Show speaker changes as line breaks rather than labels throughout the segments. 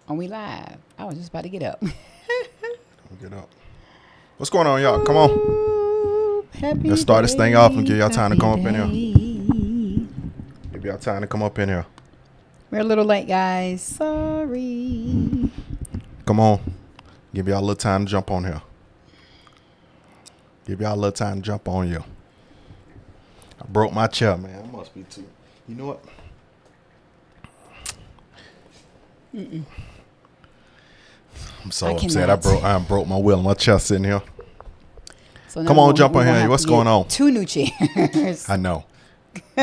Are we live? I was just about to get up.
Get up. What's going on, y'all? Come on.
Ooh, happy
Let's start this thing off and give y'all time to
happy
come up in here.
day.
Give y'all time to come up in here.
We're a little late, guys. Sorry.
Come on. Give y'all a little time to jump on here. Give y'all a little time to jump on you. I broke my chair, man. I must be too. You know what? I'm so upset. I broke my wheel. My chair sitting here.
So
Come on, jump on here. What's going on?
2 new chairs.
I know.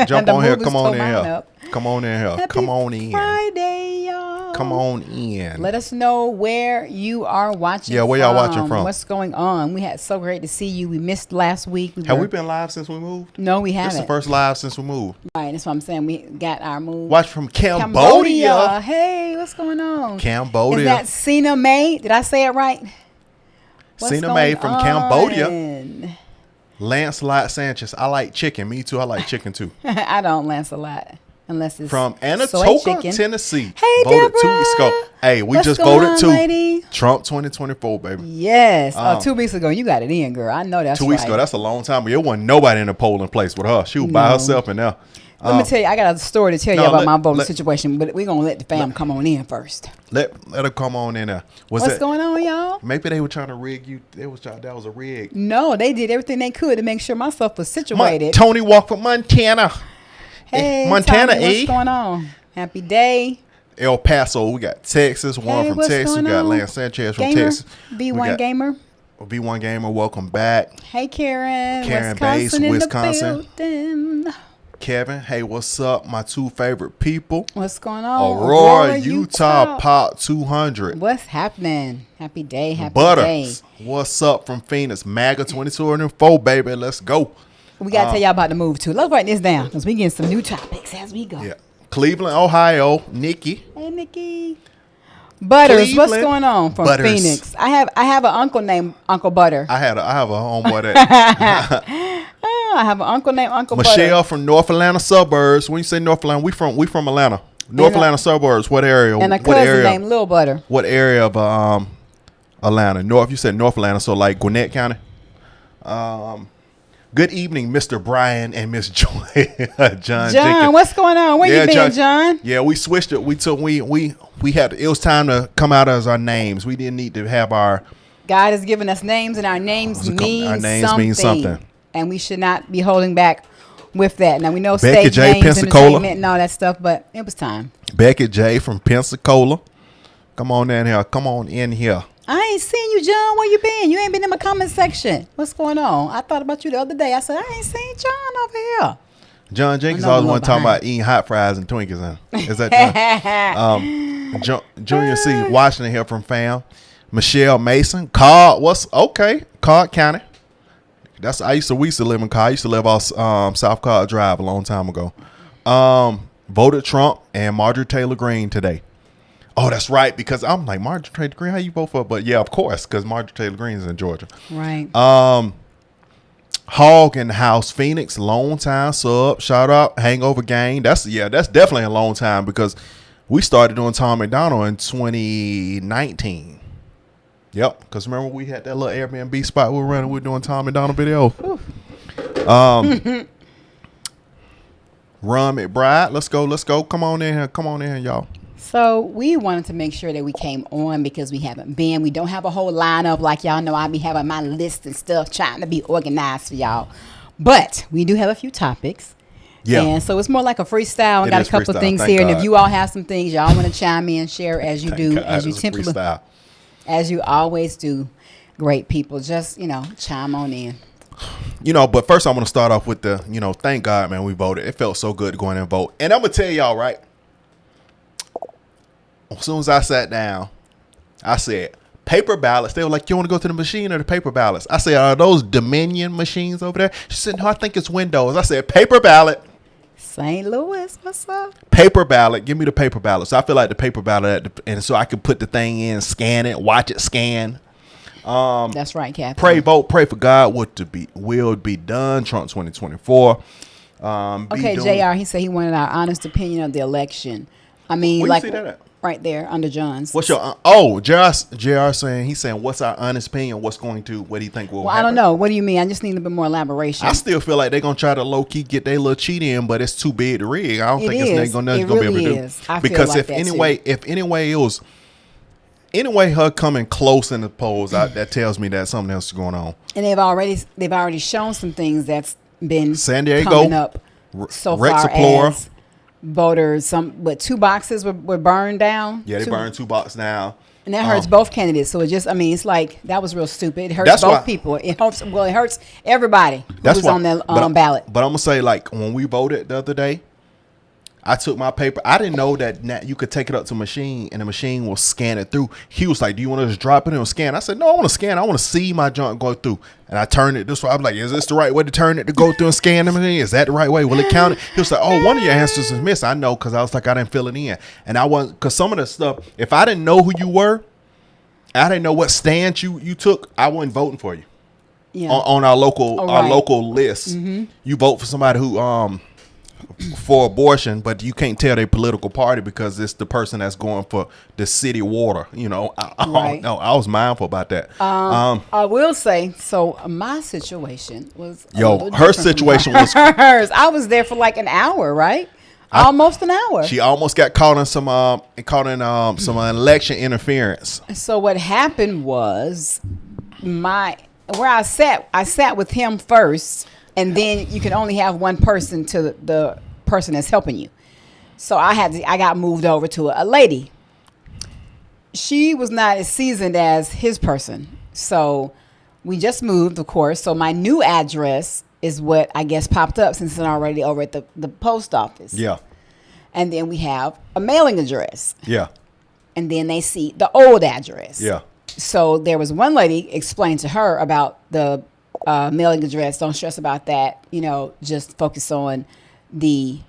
Jump on here. Come on in here.
Up.
Come on in here.
Happy
Come on in.
Friday, y'all.
Come on in.
Let us know where you are watching.
Yeah, where y'all watching from?
What's going on? We had so great to see you. We missed last week.
Have we been live since we moved?
No, we haven't.
This is the first live since we moved.
Right, that's what I'm saying. We got our move.
Watch from Cambodia.
Hey, what's going on?
Cambodia.
Is that Cena May? Did I say it right?
Cena May from Cambodia. Lancelot Sanchez. I like chicken. Me too. I like chicken too.
I don't Lancelot unless it's
from
soy
Anatoka,
chicken.
Tennessee.
Hey,
voted
Deborah.
2 weeks ago. Hey, we
What's
just
going
voted
on,
too.
Lady?
Trump 2024, baby.
Yes. 2 weeks ago. You got it in, girl. I know that's
2 weeks
right.
ago. That's a long time. But there wasn't nobody in the polling place with her. She was by herself in there.
Let me tell you, I got a story to tell you about my voting
let-
situation, but we're going to let the fam come on in first.
Let her come on in there.
What's going on, y'all?
Maybe they were trying to rig you. That was a rig.
No, they did everything they could to make sure my stuff was situated.
Tony Walker, Montana.
Hey,
Montana,
Tony, what's going on? Happy day.
El Paso. We got Texas. One
Hey,
from
what's
Texas. We
going
got
on?
Lance Sanchez from
Gamer?
Texas.
B1 Gamer.
V1 Gamer, welcome back.
Hey, Karen.
Karen
Wisconsin
Bass,
in
Wisconsin.
the building.
Kevin, hey, what's up? My 2 favorite people.
What's going on?
Aurora, Utah, Pop 200.
What's happening? Happy day, happy
Butters,
day.
what's up from Phoenix? MAGA 2204, baby. Let's go.
We got to tell y'all about the move, too. Let's write this down because we getting some new topics as we go.
Yeah. Cleveland, Ohio, Nikki.
Hey, Nikki. Butters, what's
Cleveland,
going on from
Butters.
Phoenix? I have an uncle named Uncle Butter.
I have a homeboy that
I have an uncle named Uncle
Michelle
Butter.
from North Atlanta suburbs. When you say North Atlanta, we from Atlanta. North Atlanta suburbs. What area?
And a
what
cousin
area?
named Lil Butter.
What area of Atlanta? North. You said North Atlanta, so like Gwinnett County. Good evening, Mr. Brian and Miss Joy. John Jenkins.
What's going on? Where you been, John?
Yeah, we switched it. We had it was time to come out as our names. We didn't need to have our
God has given us names, and our names mean something. And we should not be holding back with that. Now, we know
Becky
stage
J,
names,
Pensacola.
entertainment, and all that stuff, but it was time.
Becky J from Pensacola. Come on in here. Come on in here.
I ain't seen you, John. Where you been? You ain't been in my comment section. What's going on? I thought about you the other day. I said, I ain't seen John over here.
John Jenkins always want to talk about eating hot fries and Twinkies. Is that John? Junior C. Washington here from fam. Michelle Mason. Card. Card County. We used to live in Card. I used to live off South Card Drive a long time ago. Voted Trump and Marjorie Taylor Greene today. Oh, that's right. Because I'm like, Marjorie Taylor Greene, how you vote for? But yeah, of course, because Marjorie Taylor Greene is in Georgia.
Right.
Hog in the House, Phoenix, long time sub. Shout out, Hangover Gang. That's definitely a long time because we started doing Tom McDonald in 2019. Yep, because remember we had that little Airbnb spot we were running. We were doing Tom McDonald video. Ron McBride, let's go. Come on in here, y'all.
So we wanted to make sure that we came on because we haven't been. We don't have a whole lineup like y'all know. I be having my list and stuff, trying to be organized for y'all. But we do have a few topics. Yeah. And so it's more like a freestyle. I got a couple of things here. And if you all have some things y'all want to chime in, share as you do, as you typically, as you always do, great people. Just, chime on in.
But first I want to start off with thank God, man, we voted. It felt so good to go in and vote. And I'm going to tell y'all, right? As soon as I sat down, I said, paper ballots. They were like, you want to go to the machine or the paper ballots? I said, are those Dominion machines over there? She said, no, I think it's Windows. I said, paper ballot.
St. Louis, what's up?
Paper ballot. Give me the paper ballot. So I feel like the paper ballot, and so I can put the thing in, scan it, watch it scan.
That's right, Captain.
Pray, vote, pray for God will be done. Trump 2024.
Okay, JR, he said he wanted our honest opinion of the election. I mean,
where you see that at?
right there under John's.
What's your JR saying, he's saying, what's our honest opinion? What do you think will happen?
I don't know. What do you mean? I just need a bit more elaboration.
I still feel like they're gonna try to low key get their little cheat in, but it's too big to rig. I don't think it's nothing gonna be able to do. Because if anyway her coming close in the polls, that tells me that something else is going on.
And they've already shown some things that's been
San Diego
coming up so
Rex
far
Explorer.
as voters. 2 boxes were burned down.
Yeah, they burned 2 boxes down.
And that hurts both candidates. So it's like that was real stupid. It hurts both people. It hurts everybody who was on that ballot.
But I'm gonna say, like, when we voted the other day, I took my paper. I didn't know that you could take it up to a machine and the machine will scan it through. He was like, "Do you want to just drop it in and scan?" I said, "No, I want to scan. I want to see my junk go through." And I turned it this way. I'm like, "Is this the right way to turn it to go through and scan the machine? Is that the right way? Will it count it?" He was like, "Oh, one of your answers is missed." I know, because I was like, I didn't fill it in, and I wasn't, because some of the stuff, if I didn't know who you were, I didn't know what stance you took, I wasn't voting for you. Yeah. On our local list, you vote for somebody who for abortion, but you can't tell their political party because it's the person that's going for the city water. I was mindful about that.
I will say, so my situation was
her situation was
hers. I was there for like an hour, right? Almost an hour.
She almost got caught in some election interference.
So what happened was where I sat with him first. And then you can only have one person to the person that's helping you. So I got moved over to a lady. She was not as seasoned as his person. So we just moved, of course. So my new address is what I guess popped up since it's already over at the post office.
Yeah.
And then we have a mailing address.
Yeah.
And then they see the old address.
Yeah.
So there was one lady explained to her about the mailing address. Don't stress about that. Just focus on the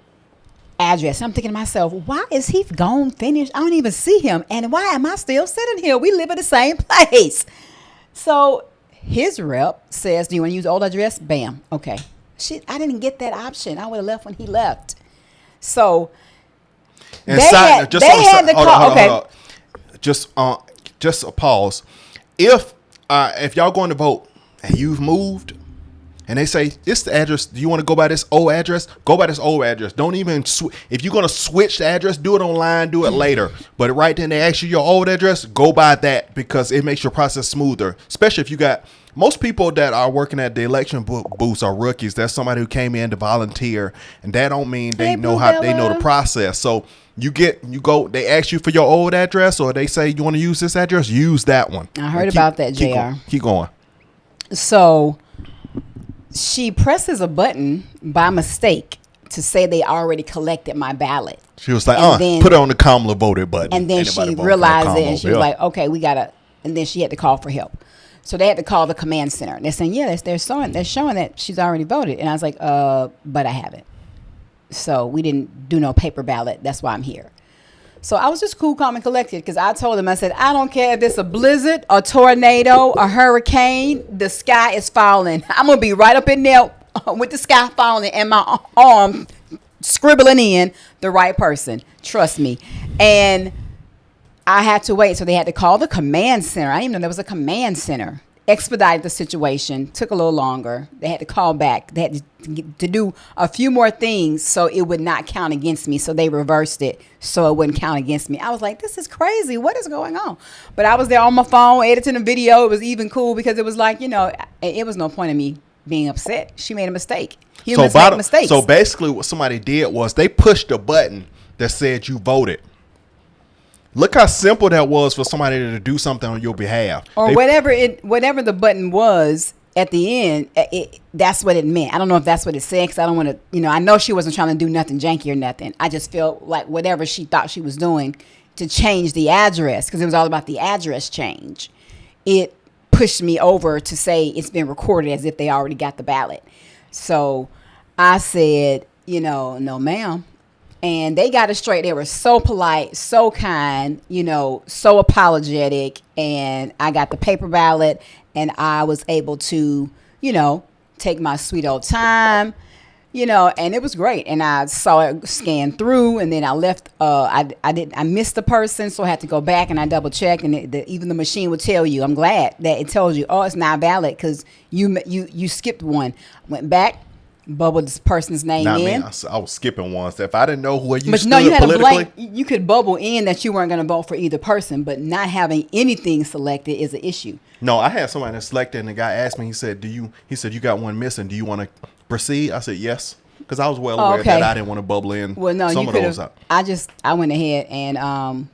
address. I'm thinking to myself, why is he gone finished? I don't even see him. And why am I still sitting here? We live in the same place. So his rep says, "Do you want to use the old address?" Bam. Okay. I didn't get that option. I would have left when he left. So they had to call. Okay.
Just a pause. If y'all going to vote and you've moved and they say, "This is the address. Do you want to go by this old address?" Go by this old address. Don't even if you're going to switch the address, do it online, do it later. But right then they ask you your old address, go by that, because it makes your process smoother. Especially if you got most people that are working at the election booths are rookies. That's somebody who came in to volunteer, and that don't mean they know the process. So they ask you for your old address, or they say you want to use this address, use that one.
I heard about that, JR.
Keep going.
So she presses a button by mistake to say they already collected my ballot.
She was like, put it on the Kamala voted button.
And then she realized it, and she was like, okay, we got to, and then she had to call for help. So they had to call the command center. They're saying, they're showing that she's already voted. And I was like, but I haven't. So we didn't do no paper ballot. That's why I'm here. So I was just cool, calm, and collected, because I told him, I said, I don't care if it's a blizzard, a tornado, a hurricane, the sky is falling. I'm going to be right up in there with the sky falling and my arm scribbling in the right person. Trust me. And I had to wait. So they had to call the command center. I didn't even know there was a command center. Expedited the situation. Took a little longer. They had to call back. They had to do a few more things so it would not count against me. So they reversed it so it wouldn't count against me. I was like, this is crazy. What is going on? But I was there on my phone editing a video. It was even cool because it was like, it was no point in me being upset. She made a mistake. Humans make mistakes.
So basically what somebody did was they pushed a button that said you voted. Look how simple that was for somebody to do something on your behalf.
Or whatever the button was at the end, that's what it meant. I don't know if that's what it said, because I don't want to, I know she wasn't trying to do nothing janky or nothing. I just felt like whatever she thought she was doing to change the address, because it was all about the address change, it pushed me over to say it's been recorded as if they already got the ballot. So I said, no, ma'am. And they got it straight. They were so polite, so kind, so apologetic. And I got the paper ballot, and I was able to, take my sweet old time, you know, and it was great. And I saw it scan through, and then I left. I missed the person, so I had to go back and I double checked, and even the machine would tell you. I'm glad that it tells you, oh, it's not valid because you skipped one. Went back, bubbled this person's name in.
I was skipping one. So if I didn't know where you stood
you had
politically,
a blank. You could bubble in that you weren't going to vote for either person, but not having anything selected is an issue.
No, I had somebody that selected, and the guy asked me. He said, you got one missing. Do you want to proceed? I said yes, because I was well aware that I didn't want to bubble in.
Well, no,
some
you
of those.
I went ahead and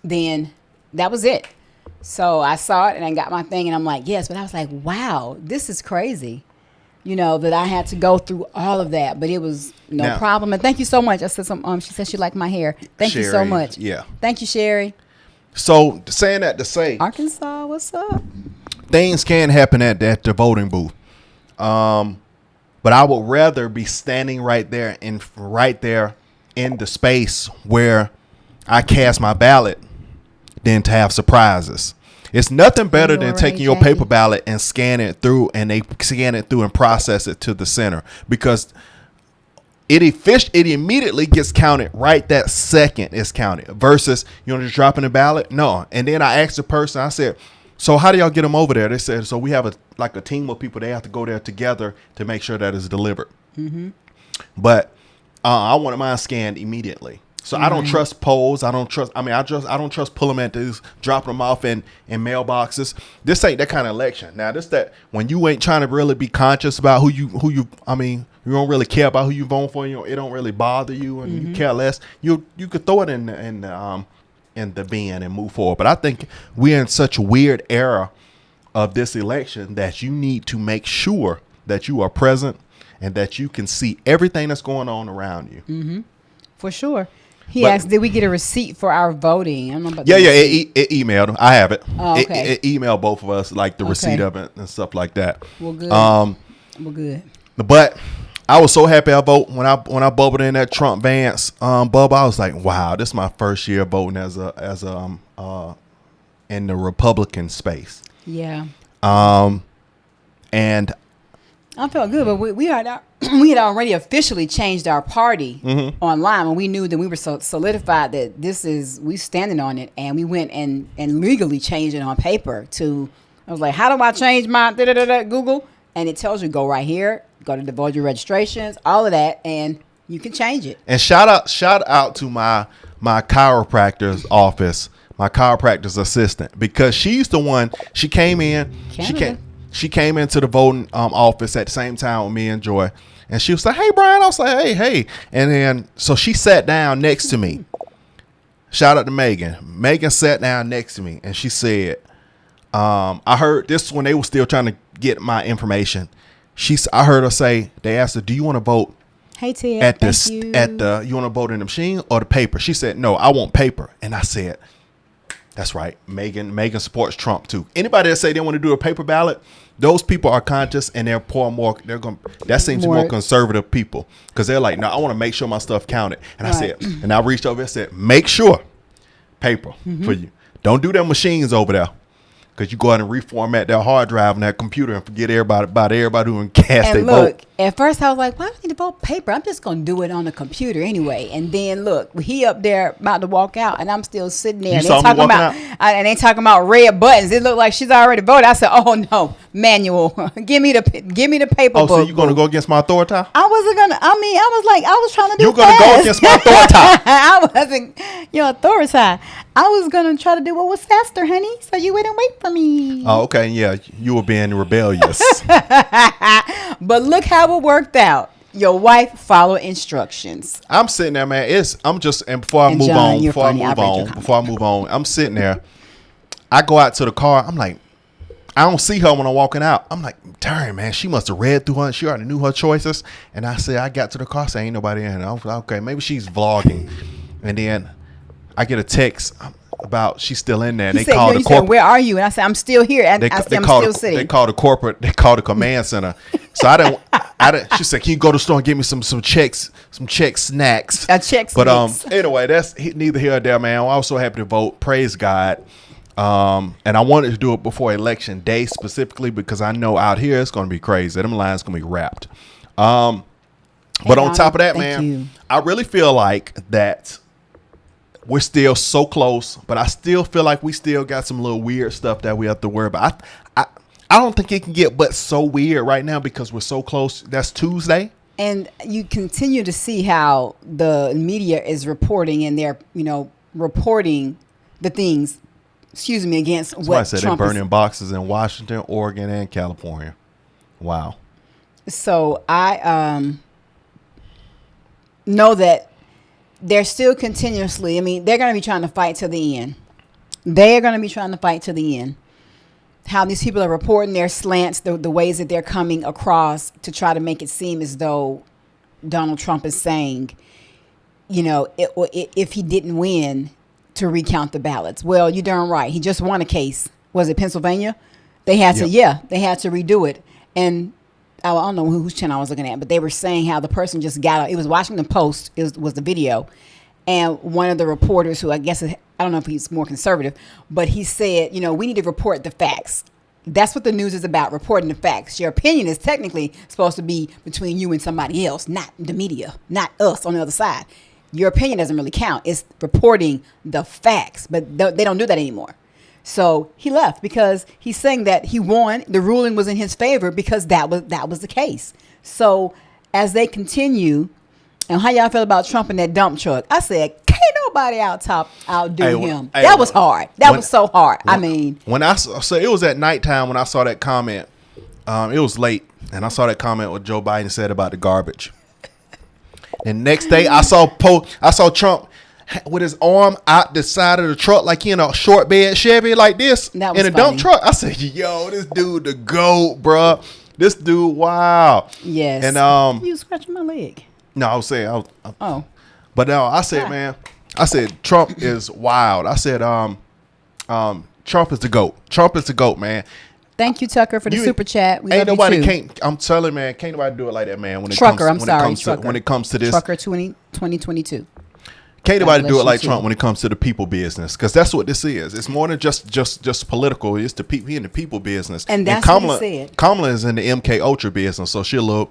then that was it. So I saw it and I got my thing, and I'm like, yes, but I was like, wow, this is crazy. You know, that I had to go through all of that, but it was no problem. And thank you so much. I said she said she liked my hair. Thank you so much.
Yeah.
Thank you, Sherry.
So saying that to say,
Arkansas, what's up?
Things can happen at the voting booth. But I would rather be standing right there in the space where I cast my ballot than to have surprises. It's nothing better than taking your paper ballot and scan it through, and they scan it through and process it to the center, because it immediately gets counted right that second it's counted versus just dropping the ballot. No. And then I asked the person, I said, so how do y'all get them over there? They said, so we have a team of people. They have to go there together to make sure that it's delivered. Mm-hmm. But I wanted mine scanned immediately. So I don't trust polls. I don't trust pulling them at these, dropping them off in mailboxes. This ain't that kind of election. Now, that when you ain't trying to really be conscious about you don't really care about who you vote for. It don't really bother you, and you care less. You could throw it in the bin and move forward. But I think we're in such a weird era of this election that you need to make sure that you are present and that you can see everything that's going on around you.
Mm-hmm. For sure. He asked, did we get a receipt for our voting? I don't know about
it emailed. I have it.
Oh, okay.
It emailed both of us, like the receipt of it and stuff like that.
Well, good. Well, good.
But I was so happy I vote when I bubbled in that Trump Vance bubble. I was like, wow, this is my first year voting as in the Republican space.
Yeah.
And
I felt good, but we had already officially changed our party online, and we knew that we were so solidified that we standing on it, and we went and legally changed it on paper. I was like, how do I change my Google? And it tells you, go right here, go to the voter registrations, all of that, and you can change it. And
shout out to my chiropractor's office, my chiropractor's assistant, because she's the one. She came in.
Canada.
She came into the voting office at the same time with me and Joy. And she was like, hey, Brian. I was like, hey. And then, so she sat down next to me. Shout out to Megan. Megan sat down next to me, and she said, I heard this when they were still trying to get my information. I heard her say, they asked her, do you want to vote?
Hey, Ted.
You want to vote in the machine or the paper? She said, no, I want paper. And I said, that's right. Megan supports Trump too. Anybody that say they want to do a paper ballot, those people are conscious, and that seems more conservative people, because they're like, no, I want to make sure my stuff counted. And I said, and I reached over and said, make sure paper for you. Don't do them machines over there, because you go ahead and reformat that hard drive on that computer and forget about everybody who cast their vote.
At first I was like, why do I need to vote paper? I'm just going to do it on the computer anyway. And then look, he up there about to walk out, and I'm still sitting there.
And they
talking about red buttons. It looked like she's already voted. I said, oh no, manual. give me the paper book.
So you're going to go against my authority?
I was trying to do
You're going to go against my authority.
I wasn't your authority. I was going to try to do what was faster, honey. So you wouldn't wait for me.
Oh, okay. Yeah. You were being rebellious.
But look how it worked out. Your wife followed instructions.
I'm sitting there, man. Before I move on, I'm sitting there. I go out to the car. I'm like, I don't see her when I'm walking out. I'm like, darn, man, she must have read through her. She already knew her choices. And I said, I got to the car, saying, ain't nobody in. I was like, okay, maybe she's vlogging. And then I get a text about she's still in there. And
you said, where are you? And I said, I'm still here. I'm still sitting.
They called the command center. So I didn't. She said, can you go to the store and get me some checks, some check snacks? But anyway, that's neither here nor there, man. I was so happy to vote. Praise God. And I wanted to do it before election day specifically, because I know out here it's going to be crazy. Them lines going to be wrapped. But on top of that, man, I really feel like that we're still so close, but I still feel like we still got some little weird stuff that we have to worry about. I don't think it can get but so weird right now because we're so close. That's Tuesday. And
you continue to see how the media is reporting, and they're, reporting the things, against
that's
what
why I said
Trump
they're burning boxes in Washington, Oregon, and California. Wow.
So I know that they're still continuously, they're going to be trying to fight to the end. They're going to be trying to fight to the end. How these people are reporting their slants, the ways that they're coming across to try to make it seem as though Donald Trump is saying, if he didn't win, to recount the ballots. Well, you're darn right. He just won a case. Was it Pennsylvania? They had to, they had to redo it. And I don't know whose channel I was looking at, but they were saying how the person just got out. It was Washington Post, was the video. And one of the reporters, who I guess, I don't know if he's more conservative, but he said, we need to report the facts. That's what the news is about, reporting the facts. Your opinion is technically supposed to be between you and somebody else, not the media, not us on the other side. Your opinion doesn't really count. It's reporting the facts, but they don't do that anymore. So he left because he's saying that he won. The ruling was in his favor because that was the case. So as they continue, and how y'all feel about Trump in that dump truck? I said, can't nobody outdo him. That was hard. That was so hard.
When I saw, it was at nighttime when I saw that comment. It was late, and I saw that comment what Joe Biden said about the garbage. And next day, I saw Trump with his arm out the side of the truck like he in a short bed Chevy like this in a dump truck. I said, yo, this dude the GOAT, bruh. This dude, wow.
Yes.
And
you scratching my leg.
No, I was saying. But no, I said, man. I said Trump is wild. I said, Trump is the GOAT. Trump is the GOAT, man.
Thank you, Tucker, for the super chat.
We ain't nobody can't. I'm telling, man, can't nobody do it like that, man. When it
Trucker,
comes,
I'm sorry,
Trucker. When it comes to this,
Trucker 2022.
Can't nobody do it like Trump when it comes to the people business, because that's what this is. It's more than just political. It's the people in the people business.
And that's what he said.
Kamala is in the MK Ultra business, so she a little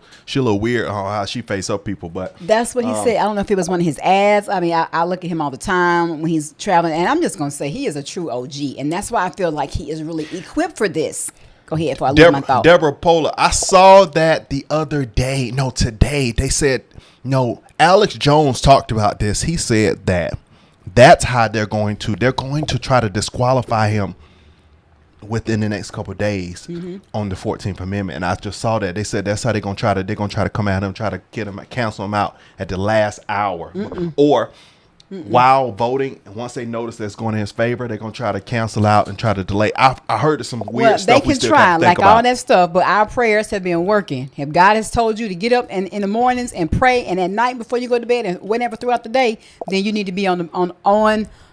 weird on how she face up people. But
that's what he said. I don't know if it was one of his ads. I look at him all the time when he's traveling, and I'm just gonna say he is a true OG, and that's why I feel like he is really equipped for this. Go ahead before I lose my thought.
Deborah Pola, I saw that the other day. No, today they said no. Alex Jones talked about this. He said that that's how they're going to try to disqualify him within the next couple of days on the 14th Amendment. And I just saw that they said that's how they're gonna try to come at him, try to get him, cancel him out at the last hour, or while voting. Once they notice that's going in his favor, they're gonna try to cancel out and try to delay. I heard some weird stuff.
They can try like all that stuff, but our prayers have been working. If God has told you to get up in the mornings and pray, and at night before you go to bed, and whenever throughout the day, then you need to be on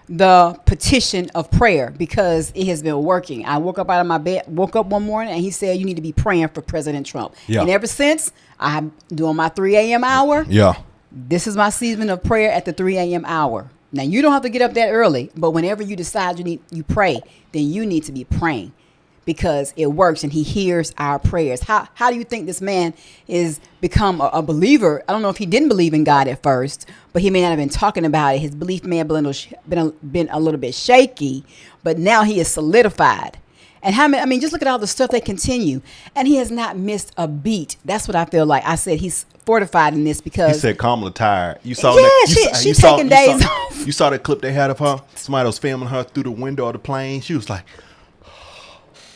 the petition of prayer, because it has been working. I woke up out of my bed, one morning, and he said you need to be praying for President Trump. Yeah. And ever since, I'm doing my 3 a.m. hour.
Yeah.
This is my season of prayer at the 3 a.m. hour. Now, you don't have to get up that early, but whenever you decide you pray, then you need to be praying, because it works and he hears our prayers. How do you think this man is become a believer? I don't know if he didn't believe in God at first, but he may not have been talking about it. His belief may have been a little bit shaky, but now he is solidified. And just look at all the stuff they continue. And he has not missed a beat. That's what I feel like. I said he's fortified in this because...
He said Kamala tired. You saw
that? She's taking days off.
You saw that clip they had of her? Somebody was filming her through the window of the plane. She was like...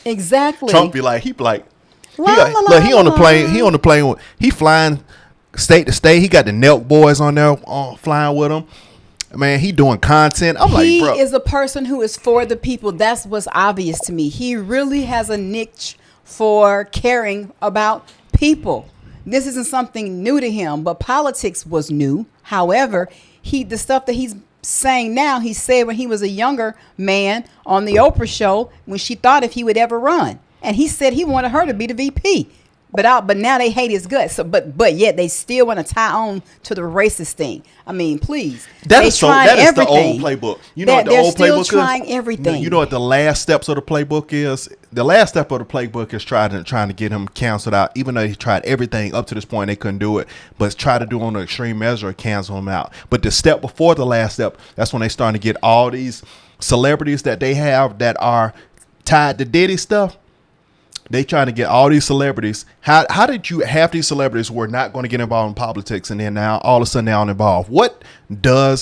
Exactly.
Trump be like... He on the plane. He flying state to state. He got the Nelk boys on there flying with him. Man, he doing content.
He is a person who is for the people. That's what's obvious to me. He really has a niche for caring about people. This isn't something new to him, but politics was new. However, the stuff that he's saying now, he said when he was a younger man on the Oprah show when she thought if he would ever run. And he said he wanted her to be the VP. But now they hate his guts. So, but yet they still want to tie on to the racist thing. I mean, please.
That is the old playbook. You know what the old playbook is?
They're still trying everything.
You know what the last steps of the playbook is? The last step of the playbook is trying to get him canceled out, even though he tried everything up to this point, they couldn't do it. But try to do on an extreme measure, cancel him out. But the step before the last step, that's when they starting to get all these celebrities that they have that are tied to Diddy stuff. They trying to get all these celebrities. How did you have these celebrities who are not going to get involved in politics, and then now all of a sudden they're involved? What do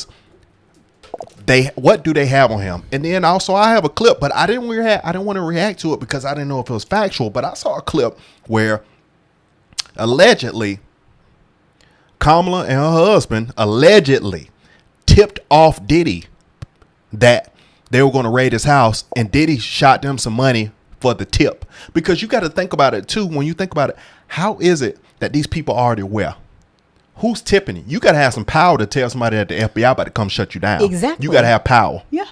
they have on him? And then also I have a clip, but I didn't want to react to it because I didn't know if it was factual. But I saw a clip where allegedly Kamala and her husband allegedly tipped off Diddy that they were going to raid his house, and Diddy shot them some money for the tip. Because you got to think about it too. When you think about it, how is it that these people are already aware? Who's tipping you? You got to have some power to tell somebody at the FBI about to come shut you down.
Exactly.
You got to have power.
Yeah.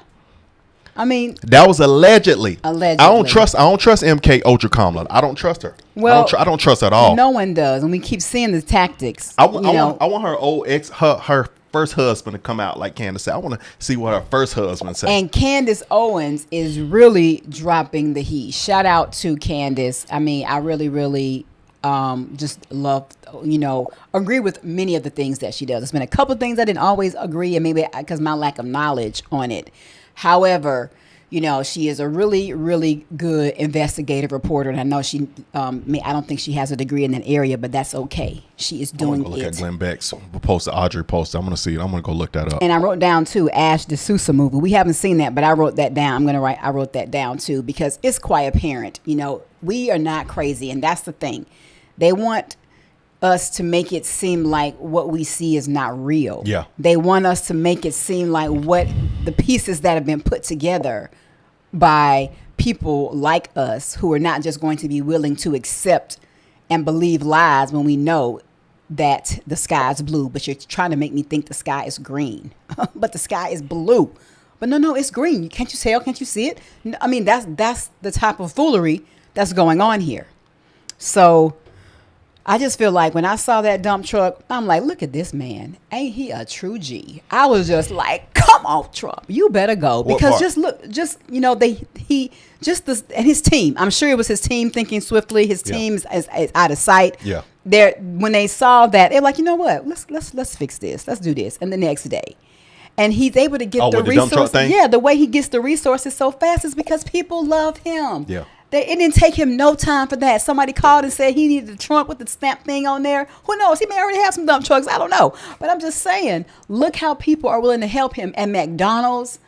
I mean,
that was allegedly.
I
don't trust MK Ultra Kamala. I don't trust her.
Well,
I don't trust her at all.
No one does, and we keep seeing the tactics.
I want her old ex, her first husband to come out, like Candace said. I want to see what her first husband said.
And Candace Owens is really dropping the heat. Shout out to Candace. I mean, I really, really just love, agree with many of the things that she does. There's been a couple of things I didn't always agree, and maybe because my lack of knowledge on it. However, she is a really, really good investigative reporter, and I know I don't think she has a degree in that area, but that's okay. She is doing it. I'm going to look
at Glenn Beck's post, Audrey post. I'm going to see it. I'm going to go look that up.
And I wrote down too, Ash D'Souza movie. We haven't seen that, but I wrote that down. I wrote that down too, because it's quite apparent. We are not crazy, and that's the thing. They want us to make it seem like what we see is not real.
Yeah.
They want us to make it seem like what the pieces that have been put together by people like us who are not just going to be willing to accept and believe lies when we know that the sky is blue, but you're trying to make me think the sky is green. But the sky is blue. But no, it's green. Can't you tell? Can't you see it? I mean, that's the type of foolery that's going on here. So I just feel like when I saw that dump truck, I'm like, look at this man. Ain't he a true G? I was just like, come on, Trump, you better go. Because and his team, I'm sure it was his team thinking swiftly. His team is out of sight.
Yeah.
When they saw that, they're like, you know what? Let's fix this. Let's do this. And the next day. And he's able to get the resources. Yeah, the way he gets the resources so fast is because people love him.
Yeah.
It didn't take him no time for that. Somebody called and said he needed a trunk with the stamp thing on there. Who knows? He may already have some dump trucks. I don't know. But I'm just saying, look how people are willing to help him at McDonald's.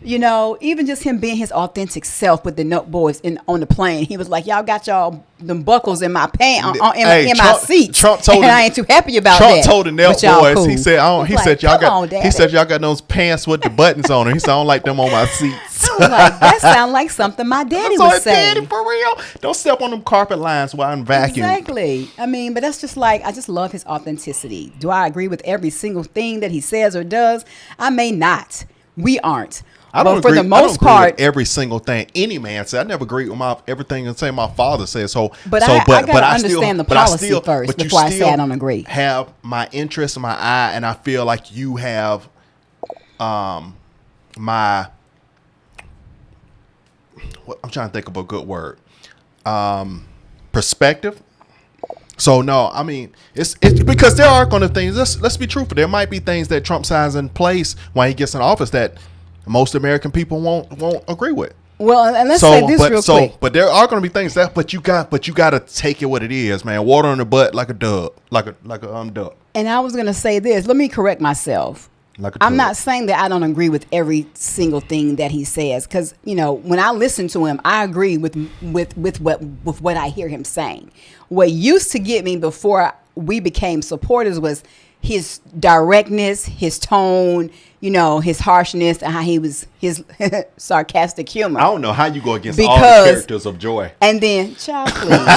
Even just him being his authentic self with the Note boys on the plane. He was like, y'all got y'all them buckles in my pants in my seat.
Trump told
I ain't too happy about
Trump
that.
told the Note boys.
Cool.
He said, y'all got those pants with the buttons on them. He said, I don't like them on my seats.
I was like, that sounds like something my daddy would say.
Daddy, for real. Don't step on them carpet lines while I'm vacuuming.
Exactly. I mean, but that's just like, I just love his authenticity. Do I agree with every single thing that he says or does? I may not. We aren't. But for the most part,
every single thing any man said. I never agree with everything and say my father says. I
gotta understand the policy first before I say I don't agree.
Have my interest in my eye, and I feel like you have my. I'm trying to think of a good word. Perspective. So no, I mean it's because there are going to things. Let's be truthful. There might be things that Trump signs in place when he gets in office that most American people won't agree with.
Well, and let's say this real quick.
But there are going to be things but you got to take it what it is, man. Water on the butt like a dove, like a duck.
And I was going to say this. Let me correct myself. I'm not saying that I don't agree with every single thing that he says, because when I listen to him, I agree with what I hear him saying. What used to get me before we became supporters was his directness, his tone, his harshness, and how he was his sarcastic humor.
I don't know how you go against all the characters of Joy.
And then, child, please.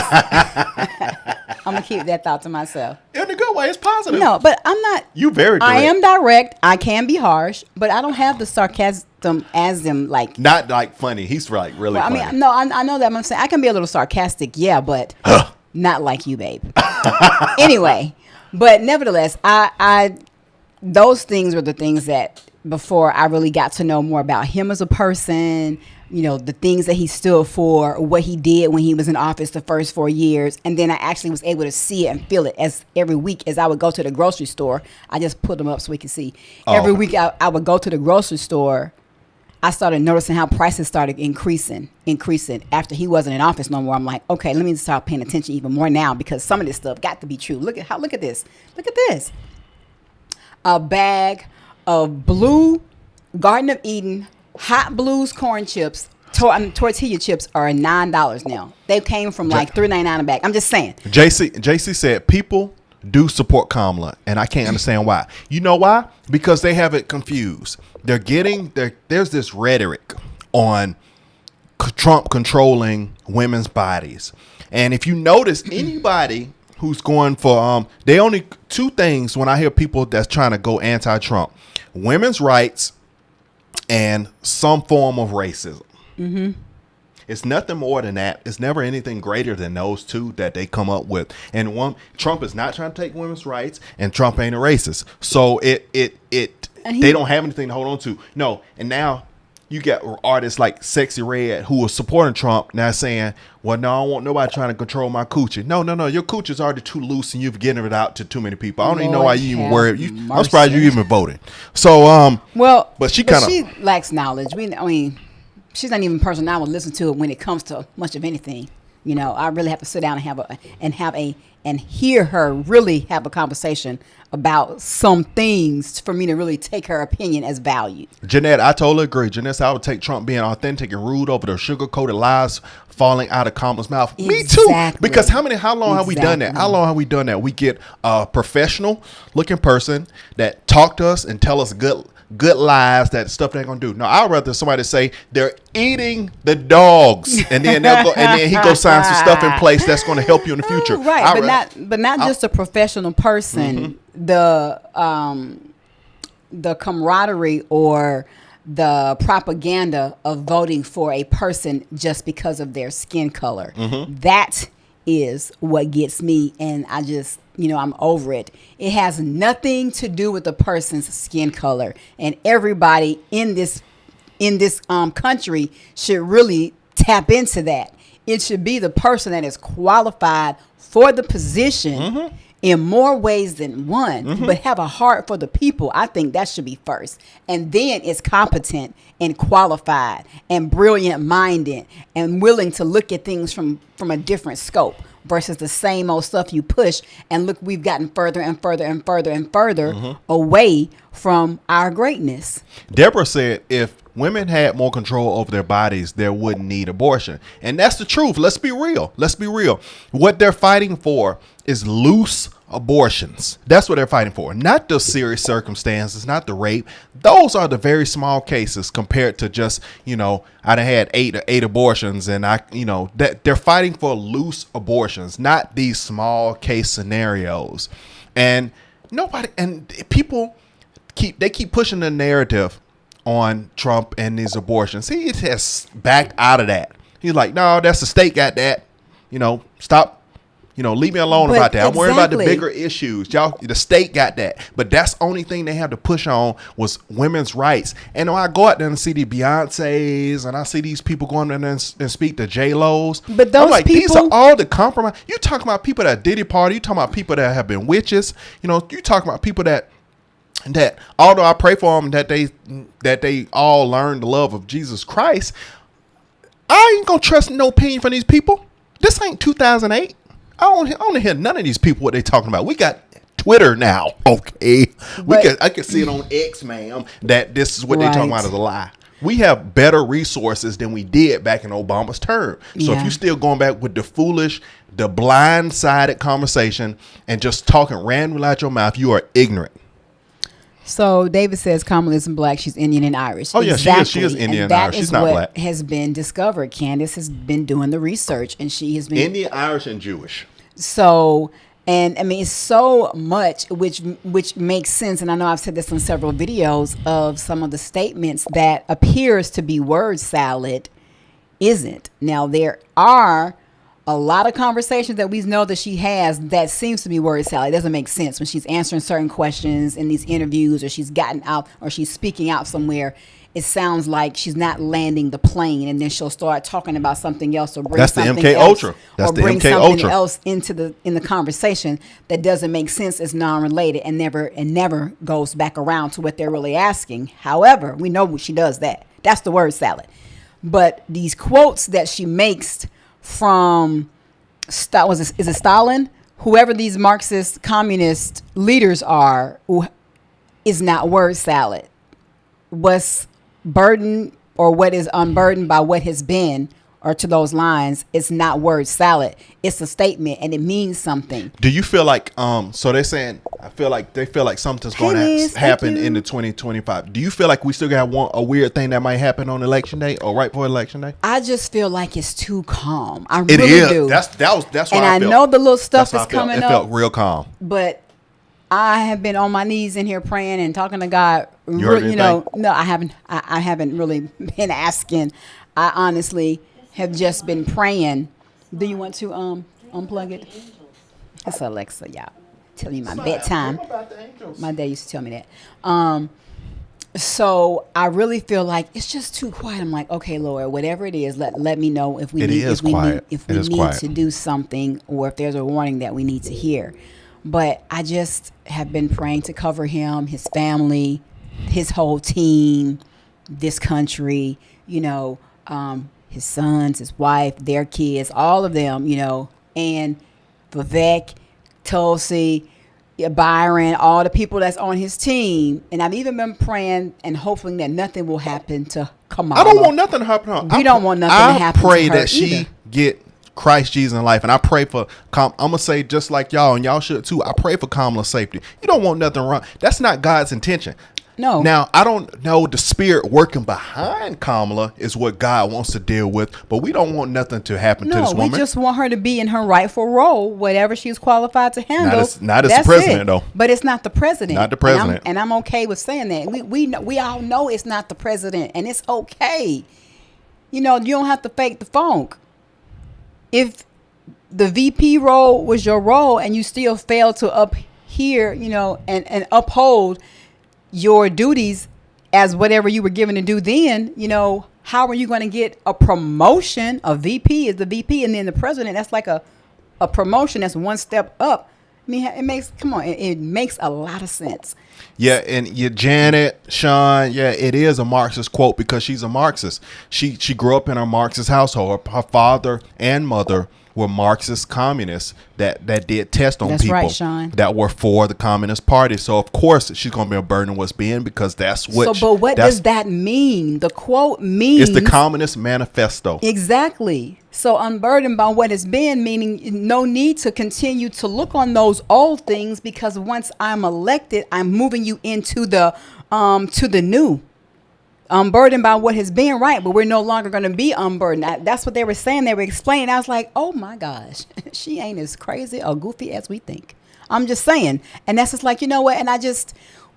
I'm going to keep that thought to myself.
In a good way. It's positive.
No, but I'm not.
You very direct.
I am direct. I can be harsh, but I don't have the sarcasm as them like.
Not like funny. He's like really funny.
I mean, no, I know that. I'm saying I can be a little sarcastic, yeah, but Not like you, babe. Anyway, but nevertheless, I those things were the things that before I really got to know more about him as a person, you know, the things that he stood for, what he did when he was in office the first 4 years. And then I actually was able to see it and feel it as every week as I would go to the grocery store. I just put them up so we can see. Every week I would go to the grocery store. I started noticing how prices started increasing after he wasn't in office no more. I'm like, okay, let me start paying attention even more now because some of this stuff got to be true. Look at this. A bag of blue Garden of Eden Hot Blues corn chips, tortilla chips are $9 now. They came from like $3.99 a bag. I'm just saying.
JC said people do support Kamala, and I can't understand why. You know why? Because they have it confused. There's this rhetoric on Trump controlling women's bodies, and if you notice, anybody who's going for they only two things when I hear people that's trying to go anti-Trump: women's rights and some form of racism. Mm-hmm. It's nothing more than that. It's never anything greater than those two that they come up with. And Trump is not trying to take women's rights, and Trump ain't a racist. So they don't have anything to hold on to. No, and now you got artists like Sexy Red who are supporting Trump now saying, well, no, I don't want nobody trying to control my coochie. No. Your coochie's already too loose and you've given it out to too many people. I don't even know why you even worry. I'm surprised you even voted. So, but she
lacks knowledge. She's not even a person I would listen to when it comes to much of anything. You know, I really have to sit down and hear her really have a conversation about some things for me to really take her opinion as valued.
Jeanette, I totally agree. Jeanette said I would take Trump being authentic and rude over the sugar-coated lies falling out of Kamala's mouth. Exactly. Me too. Because how long have we done that? How long have we done that? We get a professional looking person that talk to us and tell us good lies, that stuff they're gonna do. No, I'd rather somebody say they're eating the dogs, and then he go sign some stuff in place that's going to help you in the future.
Right, but not just a professional person. Mm-hmm. The camaraderie or the propaganda of voting for a person just because of their skin color. Mm-hmm. That is what gets me, and I just, I'm over it. It has nothing to do with the person's skin color, and everybody in this country should really tap into that. It should be the person that is qualified for the position. Mm-hmm. In more ways than one, mm-hmm. but have a heart for the people. I think that should be first. And then it's competent and qualified and brilliant minded and willing to look at things from a different scope versus the same old stuff you push. And look, we've gotten further and further and further and further mm-hmm. away from our greatness.
Deborah said if women had more control over their bodies, they wouldn't need abortion. And that's the truth. Let's be real. What they're fighting for is loose abortions. That's what they're fighting for. Not the serious circumstances, not the rape. Those are the very small cases compared to just, I done had eight abortions, and that they're fighting for loose abortions, not these small case scenarios. And people keep pushing the narrative on Trump and his abortions. He has backed out of that. He's like, no, that's the state got that. Stop. Leave me alone about that. I'm worried about the bigger issues. Y'all, the state got that. But that's the only thing they have to push on was women's rights. And when I go out there and see the Beyoncés and I see these people going there and speak to J-Lo's,
but those
I'm like,
people,
these are all the compromise. You talking about people that Diddy party. You talking about people that have been witches. You talking about people that although I pray for them that they all learn the love of Jesus Christ, I ain't gonna trust no opinion from these people. This ain't 2008. I don't hear none of these people what they talking about. We got Twitter now, okay? I can see it on X, ma'am, that this is what they're talking about is a lie. We have better resources than we did back in Obama's term. So if you're still going back with the foolish, the blindsided conversation and just talking randomly out your mouth, you are ignorant.
So David says Kamala isn't black; she's Indian and Irish.
Oh yeah, exactly. She is Indian and Irish. She's not black.
That is what has been discovered. Candace has been doing the research, and she has been
Indian, Irish, and Jewish.
So, and I mean, it's so much which makes sense. And I know I've said this in several videos of some of the statements that appears to be word salad, isn't. Now there are a lot of conversations that we know that she has that seems to be word salad. It doesn't make sense when she's answering certain questions in these interviews, or she's gotten out, or she's speaking out somewhere. It sounds like she's not landing the plane, and then she'll start talking about something else, or bring
That's the
something
MK
else,
Ultra. That's
or
the
bring
MK
something
Ultra.
else into the conversation that doesn't make sense, is non-related, and never goes back around to what they're really asking. However, we know she does that. That's the word salad. But these quotes that she makes from is it Stalin? Whoever these Marxist communist leaders are, is not word salad. What's burdened, or what is unburdened by what has been, or to those lines, it's not word salad. It's a statement, and it means something.
Do you feel like so they're saying, they feel like something's going to happen in the 2025. Do you feel like we still got a weird thing that might happen on election day, or right before election day?
I just feel like it's too calm. I
It
really
is.
do.
That's what
and
I felt.
know the little stuff that's coming
It
up.
felt real calm.
But I have been on my knees in here praying and talking to God.
No,
I haven't. I haven't really been asking. I honestly have just been praying. Do you want to unplug it? It's Alexa, y'all. Tell you my bedtime. My dad used to tell me that. So I really feel like it's just too quiet. I'm like, okay, Lord, whatever it is, let me know if we need to do something, or if there's a warning that we need to hear. But I just have been praying to cover him, his family, his whole team, this country, his sons, his wife, their kids, all of them, and Vivek, Tulsi, Byron, all the people that's on his team. And I've even been praying and hoping that nothing will happen to Kamala.
I don't want nothing to happen to her.
We don't want nothing to happen to her.
I pray that she get Christ Jesus in life, and I pray for I'm gonna say, just like y'all, and y'all should too, I pray for Kamala's safety. You don't want nothing wrong. That's not God's intention.
No.
Now, I don't know, the spirit working behind Kamala is what God wants to deal with, but we don't want nothing to happen to this woman.
We just want her to be in her rightful role, whatever she's qualified to handle.
Not as the president, though.
But it's not the president.
Not the president.
And I'm okay with saying that. We all know it's not the president, and it's okay. You don't have to fake the funk. If the VP role was your role and you still fail to uphear, and uphold your duties as whatever you were given to do then, how are you going to get a promotion? A VP is the VP, and then the president, that's like a promotion that's one step up. I mean, it makes a lot of sense.
Yeah, and Janet, Sean, it is a Marxist quote, because she's a Marxist. She grew up in a Marxist household. Her father and mother were Marxist communists that did test on people that were for the Communist Party. So of course she's going to be a burden what's being, because that's what.
But what does that mean? The quote means
it's the Communist Manifesto.
Exactly. So unburdened by what has been, meaning no need to continue to look on those old things, because once I'm elected, I'm moving you into the to the new. Unburdened by what has been, right, but we're no longer going to be unburdened. That's what they were saying. They were explaining. I was like, oh my gosh, she ain't as crazy or goofy as we think. I'm just saying. And that's just like, you know what? And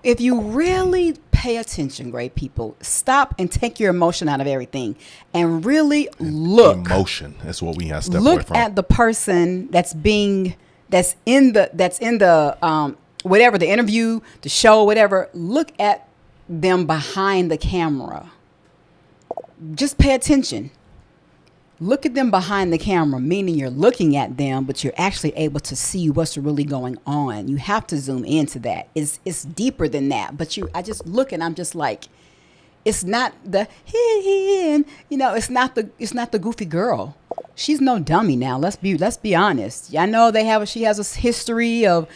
if you really pay attention, great people, stop and take your emotion out of everything and really look.
Emotion is what we have to step away from.
Look at the person that's in the whatever, the interview, the show, whatever. Look at them behind the camera. Just pay attention. Look at them behind the camera, meaning you're looking at them, but you're actually able to see what's really going on. You have to zoom into that. It's deeper than that. But I just look and I'm just like, it's not the it's not the goofy girl. She's no dummy now. Let's be honest. I know she has a history of,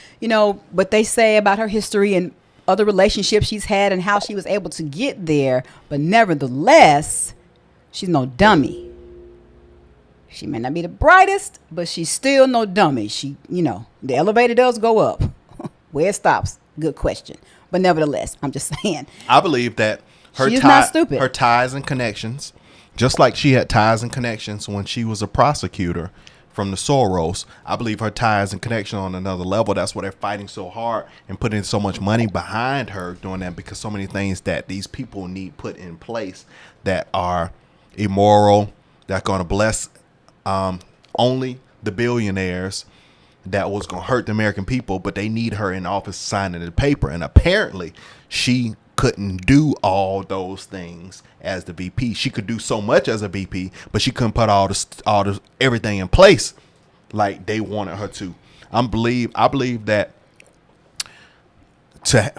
what they say about her history and other relationships she's had and how she was able to get there. But nevertheless, she's no dummy. She may not be the brightest, but she's still no dummy. She, the elevator does go up. Where it stops, good question. But nevertheless, I'm just saying.
I believe that
she's not stupid.
Her ties and connections, just like she had ties and connections when she was a prosecutor from the Soros, I believe her ties and connection on another level. That's why they're fighting so hard and putting so much money behind her doing that, because so many things that these people need put in place that are immoral, that are going to bless only the billionaires that was going to hurt the American people, but they need her in office signing the paper. And apparently she couldn't do all those things as the VP. She could do so much as a VP, but she couldn't put all the everything in place like they wanted her to. I believe that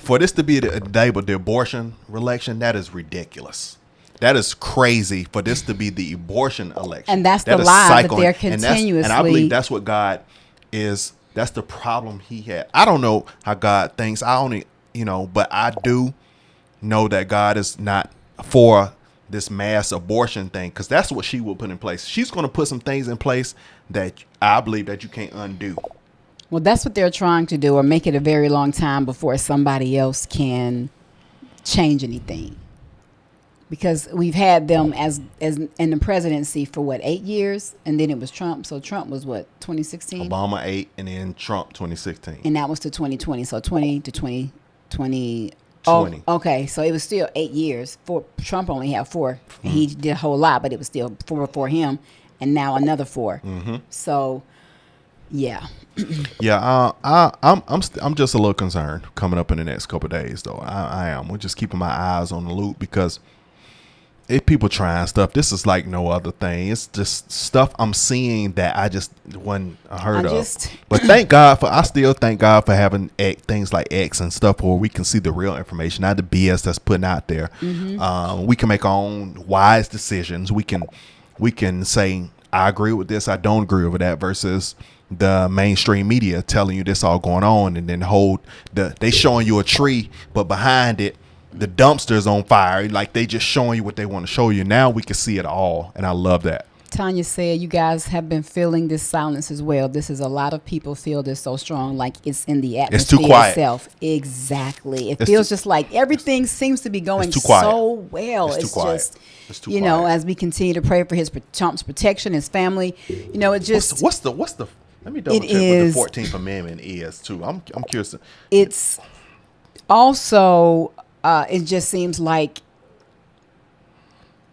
for this to be the abortion election, that is ridiculous. That is crazy for this to be the abortion election.
And that's the lie that they're continuously.
And I believe that's what God is. That's the problem he had. I don't know how God thinks. I only, but I do know that God is not for this mass abortion thing, because that's what she will put in place. She's going to put some things in place that I believe that you can't undo.
Well, that's what they're trying to do, or make it a very long time before somebody else can change anything. Because we've had them as in the presidency for 8 years, and then it was Trump. So Trump was 2016?
Obama 8, and then Trump 2016.
And that was to 2020. So 20 to 2020.
20.
Oh, okay. So it was still 8 years. Trump only had 4. And he did a whole lot, but it was still 4 for him, and now another 4.
Mm-hmm.
So, yeah.
Yeah, I'm just a little concerned coming up in the next couple of days, though. I am. We're just keeping my eyes on the loop, because if people trying stuff, this is like no other thing. It's just stuff I'm seeing that I just wasn't heard of. But I still thank God for having things like X and stuff where we can see the real information, not the BS that's putting out there. Mm-hmm. We can make our own wise decisions. We can say, I agree with this, I don't agree with that, versus the mainstream media telling you this all going on, and then they showing you a tree, but behind it, the dumpster's on fire. Like, they just showing you what they want to show you. Now we can see it all, and I love that.
Tanya said you guys have been feeling this silence as well. This is a lot of people feel this so strong, like it's in the atmosphere.
It's too quiet.
Itself. Exactly. It feels just like everything seems to be going so well.
It's too quiet.
It's too quiet. As we continue to pray for Trump's protection, his family, it just
what's the let me double check what the 14th Amendment is too. I'm curious.
It's also it just seems like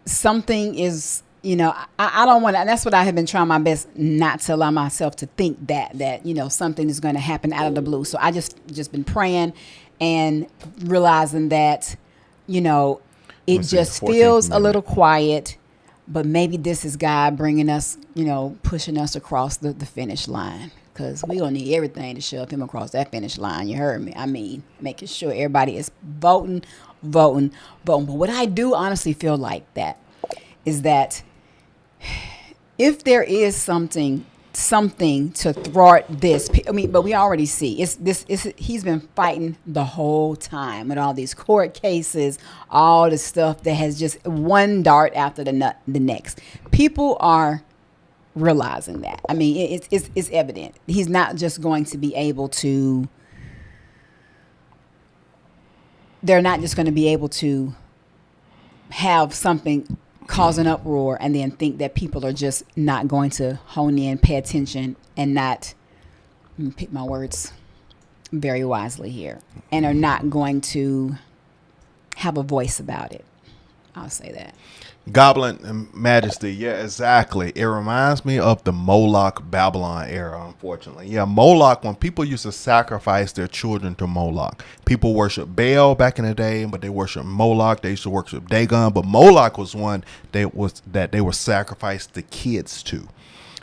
something is, I don't want to, and that's what I have been trying my best not to allow myself to think that something is going to happen out of the blue. So I just been praying and realizing that, it just feels a little quiet, but maybe this is God bringing us, pushing us across the finish line. Because we're going to need everything to shove him across that finish line. You heard me. I mean, making sure everybody is voting. But what I do honestly feel like is that if there is something to thwart this, but we already see he's been fighting the whole time with all these court cases, all the stuff that has just one dart after the next. People are realizing that. I mean, it's evident. He's not just going to be able to. They're not just going to be able to have something cause an uproar and then think that people are just not going to hone in, pay attention, and not pick my words very wisely here, and are not going to have a voice about it. I'll say that.
Goblin Majesty, yeah, exactly. It reminds me of the Moloch Babylon era, unfortunately. Yeah, Moloch, when people used to sacrifice their children to Moloch. People worship Baal back in the day, but they worship Moloch. They used to worship Dagon, but Moloch was one that they were sacrificed the kids to.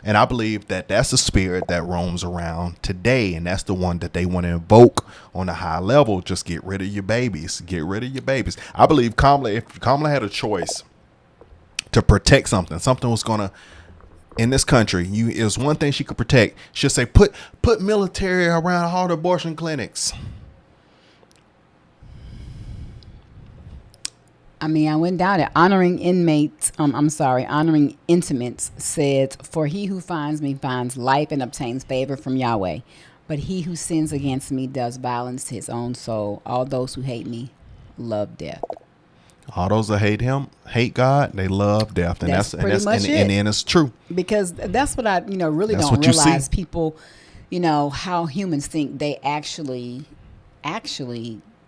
And I believe that that's the spirit that roams around today, and that's the one that they want to invoke on a high level. Just get rid of your babies. Get rid of your babies. I believe if Kamala had a choice to protect something was going to, in this country, it was one thing she could protect. She'll say, put military around all the abortion clinics.
I mean, I wouldn't doubt it. Honoring intimates said, for he who finds me finds life and obtains favor from Yahweh. But he who sins against me does violence to his own soul. All those who hate me love death.
All those that hate him, hate God, they love death. And that's and it's true.
Because that's what I, really don't realize. People, how humans think they actually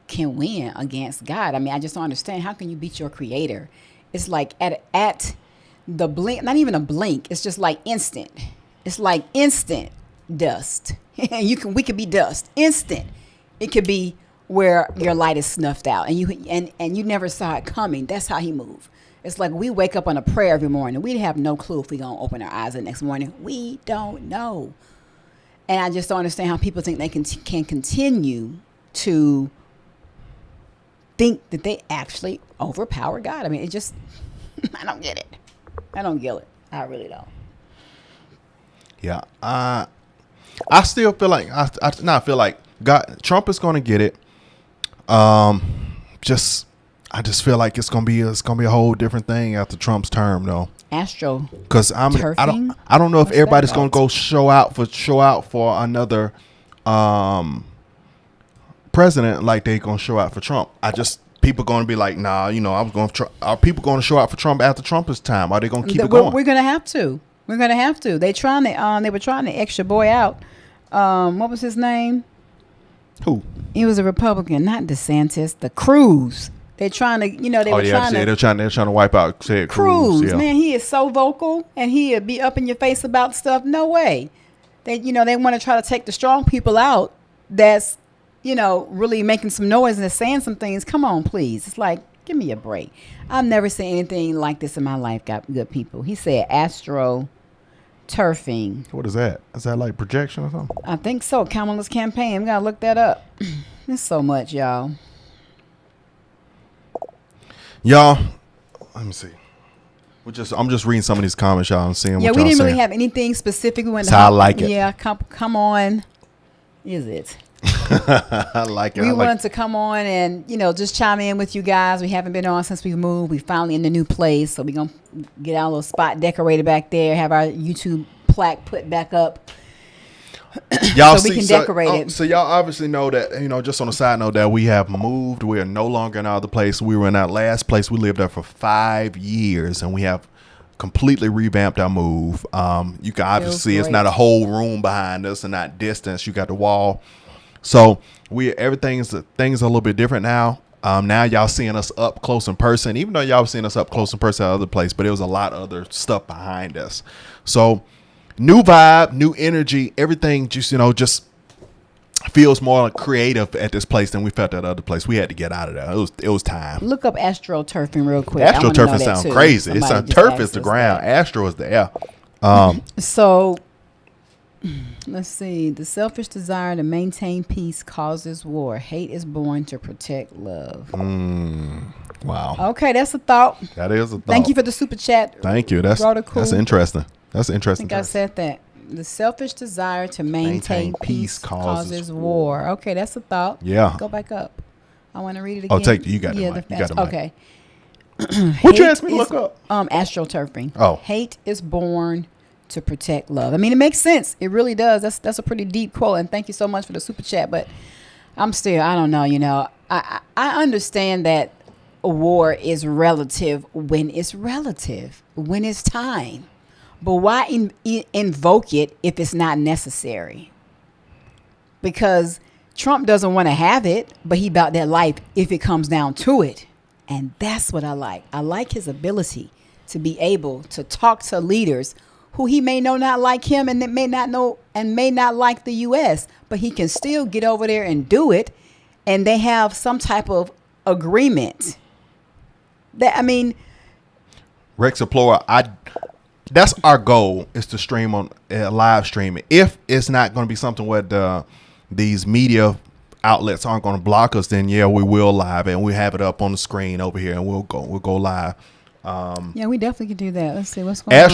can win against God. I mean, I just don't understand. How can you beat your creator? It's like at the blink, not even a blink. It's just like instant. It's like instant dust. We could be dust. Instant. It could be where your light is snuffed out and you never saw it coming. That's how he moved. It's like we wake up on a prayer every morning. We have no clue if we're going to open our eyes the next morning. We don't know. And I just don't understand how people think they can continue to think that they actually overpower God. I mean, it just, I don't get it. I don't get it. I really don't.
Yeah. I still feel like, I feel like God, Trump is going to get it. I just feel like it's gonna be a whole different thing after Trump's term, though. Because I don't know if everybody's gonna go show out for another president like they gonna show out for Trump. People gonna be like, nah, are people gonna show out for Trump after Trump's time? Are they gonna keep it going?
We're gonna have to. They were trying to X your boy out. What was his name?
Who?
He was a Republican, not DeSantis. The Cruz. They're trying to, they're trying
to wipe out Ted Cruz.
Yeah. Man, he is so vocal, and he'd be up in your face about stuff. No way. They want to try to take the strong people out. That's, really making some noise and saying some things. Come on, please. It's like, give me a break. I've never seen anything like this in my life. Got good people. He said astroturfing.
What is that? Is that like projection or something?
I think so. Kamala's campaign. We gotta look that up. There's so much, y'all.
Y'all, let me see. I'm just reading some of these comments, y'all, and seeing what y'all
saying. Yeah, we didn't
saying.
really have anything specific. We went.
That's how I like it.
Yeah, come on. Is it?
I like it.
We wanted to come on and just chime in with you guys. We haven't been on since we moved. We finally in the new place, so we're gonna get our little spot decorated back there. Have our YouTube plaque put back up.
Y'all
so we can decorate it.
So y'all obviously know that, just on a side note, that we have moved. We are no longer in our other place. We were in our last place. We lived there for 5 years, and we have completely revamped our move. You can obviously see it's not a whole room behind us and not distance. You got the wall. So things are a little bit different now. Now y'all seeing us up close in person, even though y'all seen us up close in person at other place, but there was a lot of other stuff behind us. So new vibe, new energy, everything just feels more creative at this place than we felt at the other place. We had to get out of there. It was time.
Look up astroturfing real quick.
Astroturfing sounds crazy. Turf is the ground. Astro is the air.
So let's see. The selfish desire to maintain peace causes war. Hate is born to protect love.
Wow.
Okay, that's a thought.
That is a thought.
Thank you for the super chat.
Thank you. That's interesting. That's interesting.
I think I said that. The selfish desire to maintain peace causes war. Okay, that's a thought.
Yeah.
Go back up. I want to read it again.
Oh, you got it.
Okay.
What you asked me to look up?
Astroturfing.
Oh. Hate
is born to protect love. I mean, it makes sense. It really does. That's a pretty deep quote. And thank you so much for the super chat. But I don't know. I understand that a war is relative when it's time. But why invoke it if it's not necessary? Because Trump doesn't want to have it, but he about that life if it comes down to it. And that's what I like. I like his ability to be able to talk to leaders who he may know not like him and that may not like the U.S., but he can still get over there and do it. And they have some type of agreement.
Rex Aplora, that's our goal, is to stream on live streaming. If it's not going to be something where these media outlets aren't going to block us, then yeah, we will live and we have it up on the screen over here and we'll go live.
Yeah, we definitely can do that. Let's see what's going on.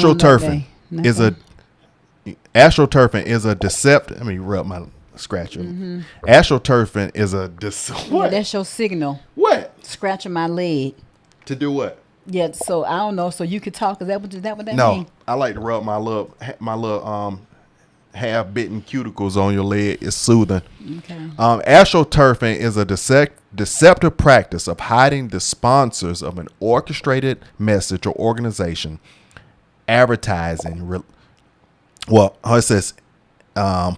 Astroturfing is a deceptive. Let me rub my scratcher. Mm-hmm. Astroturfing is a
what? Yeah, that's your signal.
What?
Scratching my leg.
To do what?
Yeah, so I don't know. So you could talk. Is that what that mean?
No, I like to rub my little half-bitten cuticles on your leg. It's soothing.
Okay.
Astroturfing is a deceptive practice of hiding the sponsors of an orchestrated message or organization, advertising. It says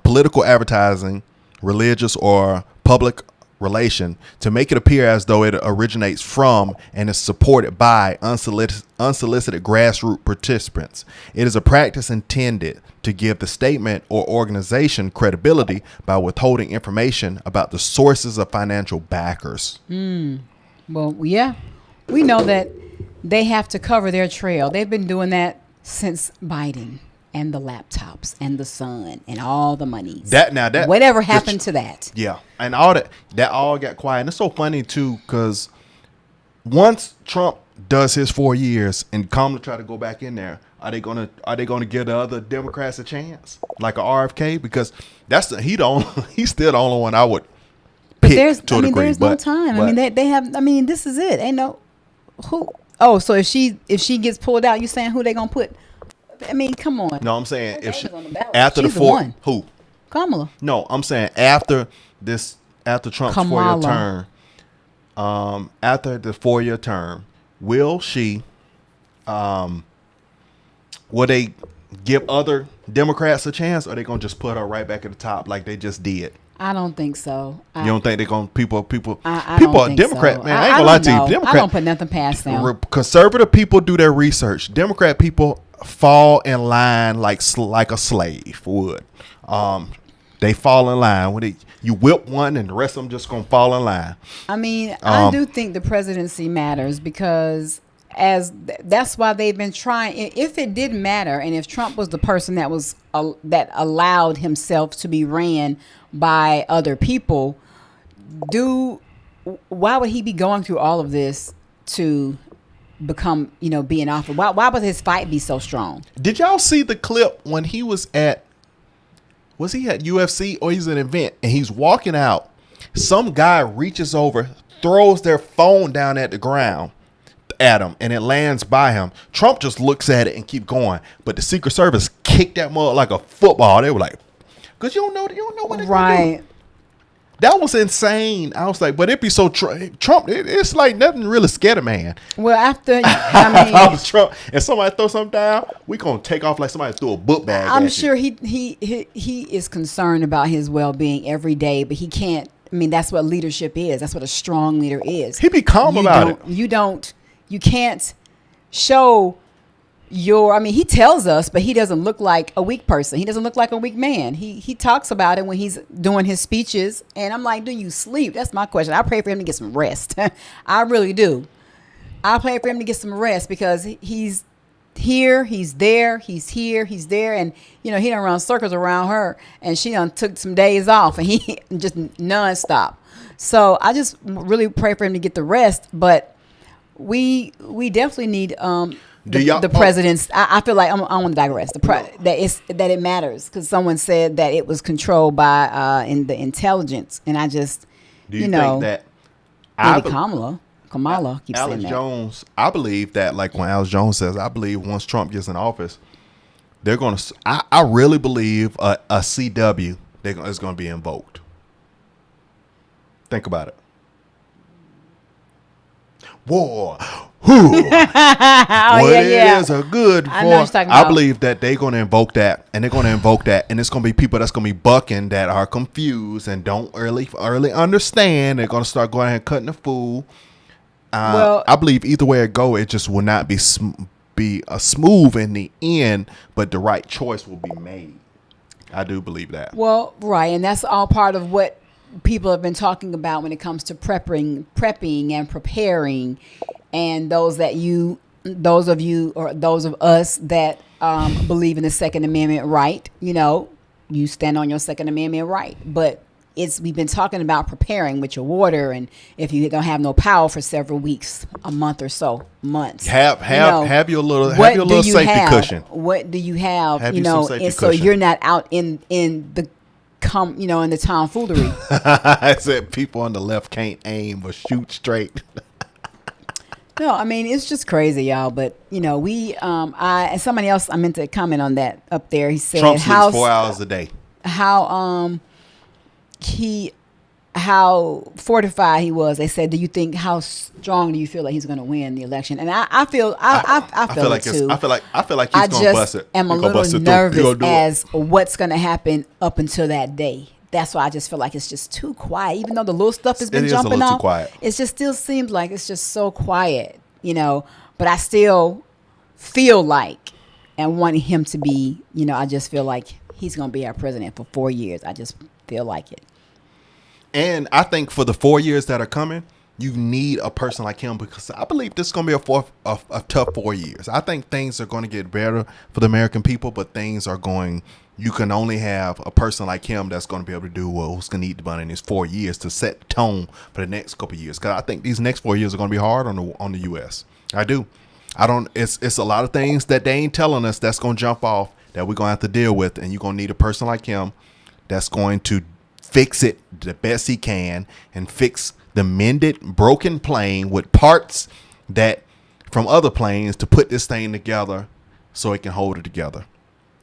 political advertising, religious or public relation to make it appear as though it originates from and is supported by unsolicited grassroots participants. It is a practice intended to give the statement or organization credibility by withholding information about the sources of financial backers.
Well, yeah, we know that they have to cover their trail. They've been doing that since Biden and the laptops and the sun and all the monies. Whatever happened to that?
Yeah, and all that all got quiet. And it's so funny too, because once Trump does his 4 years and Kamala try to go back in there, are they gonna give the other Democrats a chance, like a RFK? Because he's still the only one I would pick to a degree.
There's no time. I mean, they have. I mean, this is it. Ain't no who. Oh, so if she gets pulled out, you saying who they gonna put? I mean, come on.
No, I'm saying if she, after the 4, who?
Kamala.
No, I'm saying after Trump's 4-year term, after the 4-year term, will she, will they give other Democrats a chance, or are they gonna just put her right back at the top like they just did?
I don't think so.
You don't think they're gonna people
I don't think
Democrat
so.
man? I ain't gonna lie to you. Democrat,
I don't put nothing past them.
Conservative people do their research. Democrat people fall in line like a slave would. They fall in line when you whip one, and the rest of them just gonna fall in line.
I mean, I do think the presidency matters because that's why they've been trying. If it didn't matter, and if Trump was the person that allowed himself to be ran by other people, why would he be going through all of this to become, be in office? Why would his fight be so strong?
Did y'all see the clip when he was he at UFC or he's at an event and he's walking out? Some guy reaches over, throws their phone down at the ground at him, and it lands by him. Trump just looks at it and keep going, but the Secret Service kicked that mug like a football. They were like, "Cause you don't know what they're gonna do." That was insane. I was like, but it'd be so Trump. It's like nothing really scared a man.
Well, after
if I was Trump and somebody throw something down, we gonna take off like somebody threw a book bag.
I'm sure he is concerned about his well-being every day, but he can't. I mean, that's what leadership is. That's what a strong leader is.
He be calm about it.
You can't show he tells us, but he doesn't look like a weak person. He doesn't look like a weak man. He talks about it when he's doing his speeches. And I'm like, do you sleep? That's my question. I pray for him to get some rest. I really do. I pray for him to get some rest because he's here, he's there, he's here, he's there. And, he done run circles around her, and she done took some days off, and he just nonstop. So I just really pray for him to get the rest. But we definitely need the president's. I feel like I want to digress. That it matters because someone said that it was controlled by in the intelligence, and I just
do you think that
maybe Kamala keeps
Alex
saying that.
Jones. I believe that, like when Alex Jones says, I believe once Trump gets in office, they're gonna. I really believe a CW is gonna be invoked. Think about it. War. What is a good war? I believe that they're going to invoke that, and it's going to be people that's going to be bucking that are confused and don't early understand. They're going to start going ahead and cutting the fool. I believe either way it go, it just will not be smooth in the end, but the right choice will be made. I do believe that. Well,
right, and that's all part of what people have been talking about when it comes to prepping and preparing, and those of us that believe in the Second Amendment right, you stand on your Second Amendment right. But we've been talking about preparing with your water, and if you don't have no power for several weeks, a month or so, months,
have your little safety cushion.
What do you have?
Have you some safety cushion.
So you're not out in the in the tomfoolery.
I said people on the left can't aim or shoot straight.
No, I mean, it's just crazy, y'all. But, and somebody else, I meant to comment on that up there. He said,
Trump sleeps 4 hours a day.
How fortified he was. They said, how strong do you feel like he's going to win the election? And I feel like too.
I feel like he's going to bust it.
I am a little nervous as what's going to happen up until that day. that's why I just feel like it's just too quiet. Even though the little stuff has been jumping off, it just still seems like it's just so quiet, you know. But I still feel like and wanting him to be, you know, I just feel like he's going to be our president for 4 years. I just feel like it.
And I think for the 4 years that are coming, you need a person like him, because I believe this is going to be a tough 4 years. I think things are going to get better for the American people, but things are going. You can only have a person like him that's going to be able to do what's going to need to be done in his 4 years to set the tone for the next couple of years. Because I think these next 4 years are going to be hard on the U.S. I do. I don't. It's a lot of things that they ain't telling us that's going to jump off that we're going to have to deal with, and you're going to need a person like him that's going to fix it the best he can and fix the mended, broken plane with parts that from other planes to put this thing together so it can hold it together.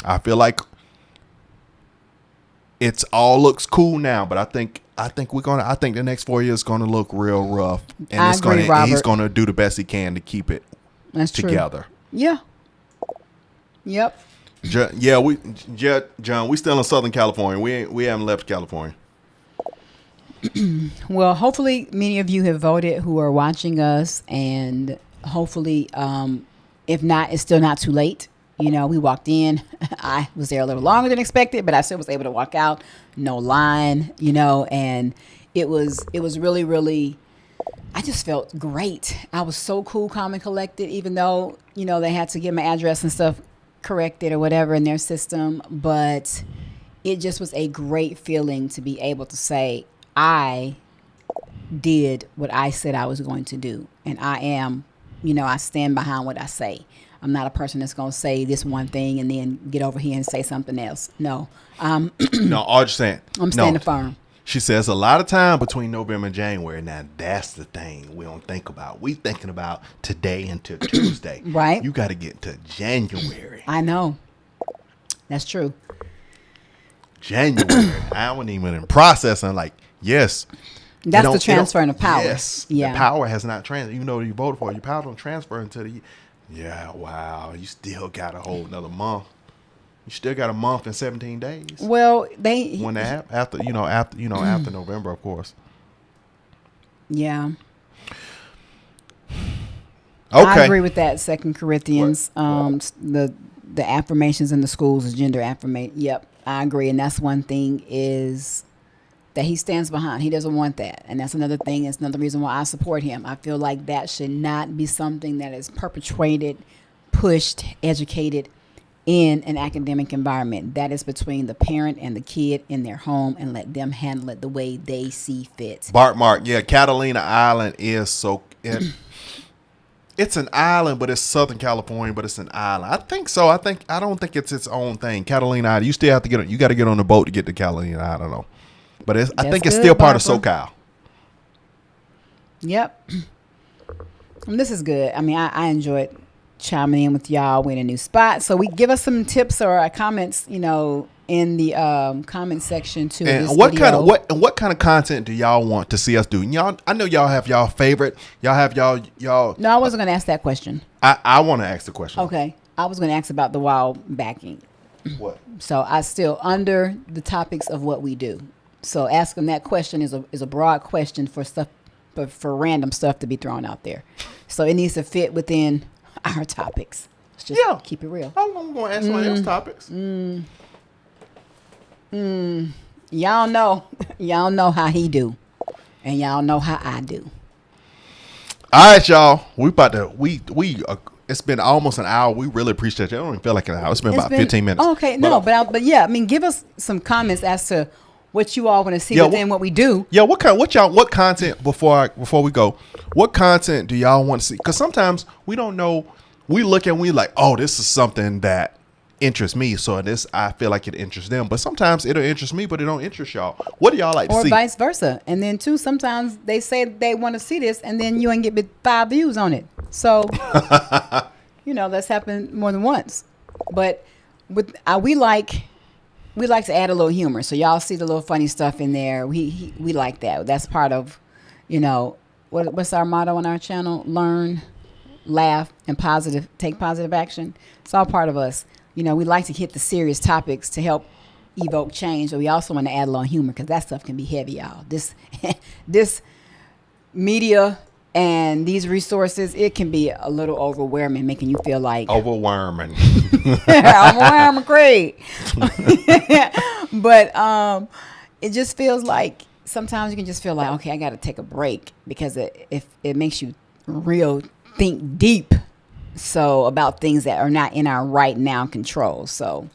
I feel like it's all looks cool now, but I think the next 4 years is gonna look real rough, and he's gonna do the best he can to keep it together.
True. Yeah. Yep.
John, we still in Southern California. We haven't left California.
Well, hopefully many of you have voted who are watching us, and hopefully, if not, it's still not too late. You know, we walked in. I was there a little longer than expected, but I still was able to walk out. No line, you know, and it was really, really, I just felt great. I was so cool, calm, and collected, even though, you know, they had to get my address and stuff corrected or whatever in their system. But it just was a great feeling to be able to say, I did what I said I was going to do. And I am, you know, I stand behind what I say. I'm not a person that's going to say this one thing and then get over here and say something else. No.
No, all you're saying.
I'm standing firm.
She says a lot of time between November and January. Now, that's the thing we don't think about. We thinking about today until Tuesday.
Right.
You got to get to January.
I know. That's true.
January. I wasn't even in processing. Like, yes.
That's the transferring of power.
Yes. Yeah. The power has not transferred. Even though you voted for it, your power don't transfer until the. Yeah. Wow. You still got a whole another month. You still got a month and 17 days.
Well,
after November, of course.
Yeah.
Okay.
I agree with that. 2 Corinthians, the affirmations in the schools is gender affirmation. Yep, I agree, and that's one thing is that he stands behind. He doesn't want that, and that's another thing. It's another reason why I support him. I feel like that should not be something that is perpetuated, pushed, educated in an academic environment. That is between the parent and the kid in their home, and let them handle it the way they see fit.
Bart Mark, yeah, Catalina Island is so. It's an island, but it's Southern California, but it's an island. I think so. I don't think it's its own thing. Catalina Island. You still have to you got to get on the boat to get to Catalina. I don't know, but I think it's still part of SoCal.
Yep. And this is good. I mean, I enjoyed chiming in with y'all. We're in a new spot, so we give us some tips or comments, you know, in the comment section too.
And what kind of content do y'all want to see us do? Y'all, I know y'all have y'all favorite. Y'all have y'all.
No, I wasn't going to ask that question.
I want to ask the question.
Okay, I was going to ask about the wall backing.
What?
So I still under the topics of what we do. So asking that question is a broad question for stuff, but for random stuff to be thrown out there. So it needs to fit within our topics. Let's just keep it real.
I'm going to ask somebody else's topics.
Y'all know how he do, and y'all know how I do.
All right, y'all. It's been almost an hour. We really appreciate you. I don't even feel like an hour. It's been about 15 minutes.
Okay, but yeah, I mean, give us some comments as to what you all want to see within what we do.
Yeah, what content before we go? What content do y'all want to see? Because sometimes we don't know. We look and we like, oh, this is something that interests me, so this I feel like it interests them. But sometimes it'll interest me, but it don't interest y'all. What do y'all like to see?
Or vice versa. And then too, sometimes they say they want to see this, and then you ain't get 5 views on it. So, you know, that's happened more than once. But with we like to add a little humor, so y'all see the little funny stuff in there. We like that. That's part of, you know, what's our motto on our channel? Learn, laugh, and take positive action. It's all part of us. You know, we like to hit the serious topics to help evoke change, but we also want to add a little humor because that stuff can be heavy, y'all. This media and these resources, it can be a little overwhelming, making you feel like
overwhelming.
I'm great. But it just feels like sometimes you can just feel like, okay, I got to take a break because it makes you think deep. So about things that are not in our right now control. So.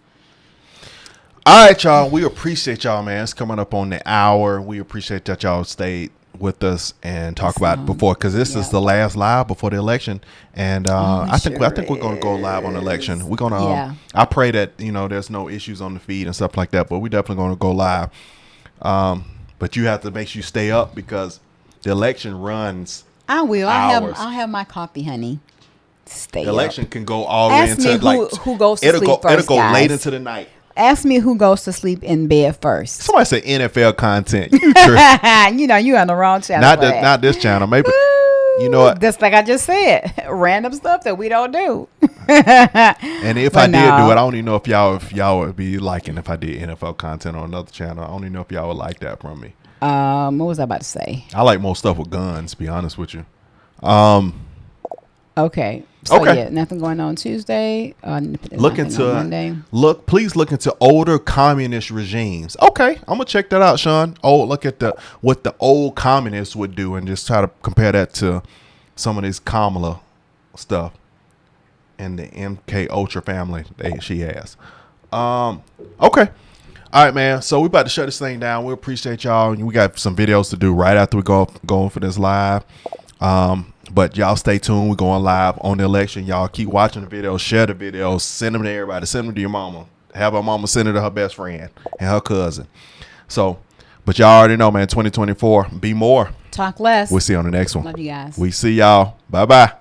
All right, y'all. We appreciate y'all, man. It's coming up on the hour. We appreciate that y'all stayed with us and talk about it before, because this is the last live before the election, and I think we're going to go live on the election. We're going to. I pray that there's no issues on the feed and stuff like that, but we're definitely going to go live. But you have to make sure you stay up because the election runs.
I will.
Hours.
I'll have my coffee, honey. Stay.
The election
up.
Can go all the way into
who goes to sleep first.
It'll go
guys.
late into the night.
Ask me who goes to sleep in bed first.
Somebody said NFL content.
You on the wrong channel.
Not this channel. Maybe. You know what?
Just like I just said, random stuff that we don't do.
And if I did do it, I don't even know if y'all would be liking if I did NFL content on another channel. I don't even know if y'all would like that from me.
What was I about to say?
I like most stuff with guns, to be honest with you.
Okay. So yeah, nothing going on Tuesday.
Please look into older communist regimes. Okay, I'm gonna check that out, Sean. Look at what the old communists would do, and just try to compare that to some of this Kamala stuff and the MK Ultra family she has. Okay. All right, man. So we about to shut this thing down. We appreciate y'all. We got some videos to do right after we go for this live. But y'all stay tuned. We're going live on the election. Y'all keep watching the videos, share the videos, send them to everybody, send them to your mama. Have her mama send it to her best friend and her cousin. So, but y'all already know, man, 2024, be more.
Talk less.
We'll see you on the next one.
Love you guys.
We see y'all. Bye-bye.